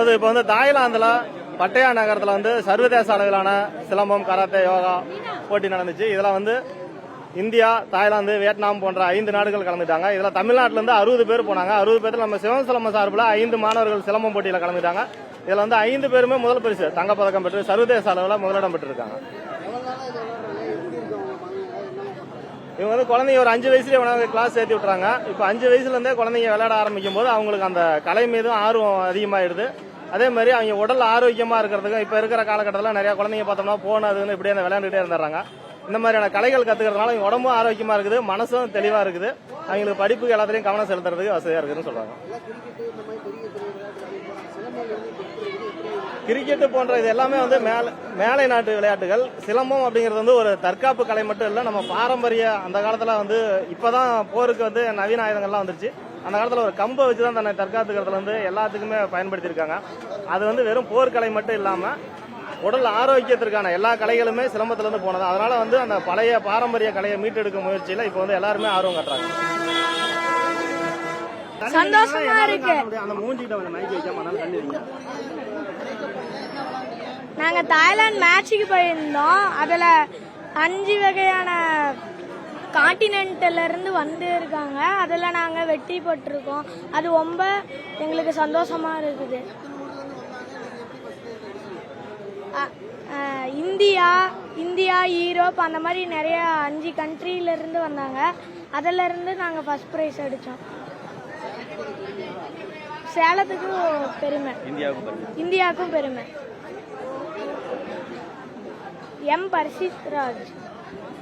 அதாவது இப்போ வந்து தாய்லாந்துல பட்டையா நகரத்துல வந்து சர்வதேச அளவிலான சிலம்பம், கராத்தே, யோகா போட்டி நடந்துச்சு. இதுல வந்து இந்தியா, தாய்லாந்து, வியட்நாம் போன்ற 5 நாடுகள் கலந்துட்டாங்க. இதுல தமிழ்நாட்டில இருந்து 60 பேர் போனாங்க. 60 பேர்ல நம்ம சிவம் சிலம்பம் சார்பில் 5 மாணவர்கள் சிலம்பம் போட்டியில கலந்துட்டாங்க. இதுல வந்து 5 பேருமே முதல் பரிசு தங்கப்பதக்கம் பெற்று சர்வதேச அளவில் முதலிடம் பெற்றிருக்காங்க. இவங்க வந்து குழந்தைங்க ஒரு 5 வயசுலயே கிளாஸ் சேர்த்து விட்டுறாங்க. இப்ப 5 வயசுல இருந்தே குழந்தைங்க விளையாட ஆரம்பிக்கும் போது அவங்களுக்கு அந்த கலை மீதும் ஆர்வம் அதிகமாயிடுது. அதே மாதிரி அவங்க உடல் ஆரோக்கியமா இருக்கிறதுக்கு இப்ப இருக்கிற காலகட்டத்தில் நிறைய குழந்தைங்க பார்த்தோம்னா போன் அதுன்னு இப்படியே விளையாண்டுட்டே இருந்துறாங்க. இந்த மாதிரியான கலைகள் கத்துக்கிறதுனால அவங்க உடம்பும் ஆரோக்கியமா இருக்குது, மனசும் தெளிவா இருக்குது, அவங்களுக்கு படிப்புக்கு எல்லாத்திலையும் கவனம் செலுத்துறதுக்கு வசதியா இருக்குன்னு சொல்றாங்க. கிரிக்கெட் போன்ற இது எல்லாமே வந்து மேலை நாட்டு விளையாட்டுகள். சிலம்பம் அப்படிங்கிறது வந்து ஒரு தற்காப்பு கலை மட்டும் இல்ல, நம்ம பாரம்பரிய அந்த காலத்துல வந்து இப்பதான் போருக்கு வந்து நவீன ஆயுதங்கள்லாம் வந்துருச்சு. அந்த காலத்துல ஒரு கம்பை வச்சுதான் தன்னை தற்காத்துக்கிறதுல வந்து எல்லாத்துக்குமே பயன்படுத்தி இருக்காங்க. அது வந்து வெறும் போர்க்கலை மட்டும் இல்லாம உடல் ஆரோக்கியத்திற்கான எல்லா கலைகளுமே சிலம்பத்துல இருந்து போனது. அதனால வந்து அந்த பழைய பாரம்பரிய கலையை மீட்டெடுக்கும் முயற்சியில இப்ப வந்து எல்லாருமே ஆர்வம் காட்டுறாங்க. சந்தோஷமா இருக்கு. அந்த மூஞ்சிட்ட மைக் வைக்காம தள்ளிடுங்க. நாங்க தாய்லாந்து மேட்சுக்கு போயிருந்தோம். அதுல 5 வகையான கான்டினென்ட்ல இருந்து வந்து இருக்காங்க. அதுல நாங்க வெற்றி பெற்றிருக்கோம். அது ரொம்ப எங்களுக்கு சந்தோஷமா இருக்குது. இந்தியா, ஈரோப் அந்த மாதிரி நிறைய 5 கண்ட்ரில இருந்து வந்தாங்க. அதுல இருந்து நாங்க ஃபர்ஸ்ட் பிரைஸ் அடிச்சோம். சேலத்துக்கும் பெருமை, இந்தியாவுக்கும் பெருமை. எம் பர்ஷித் ராஜ்.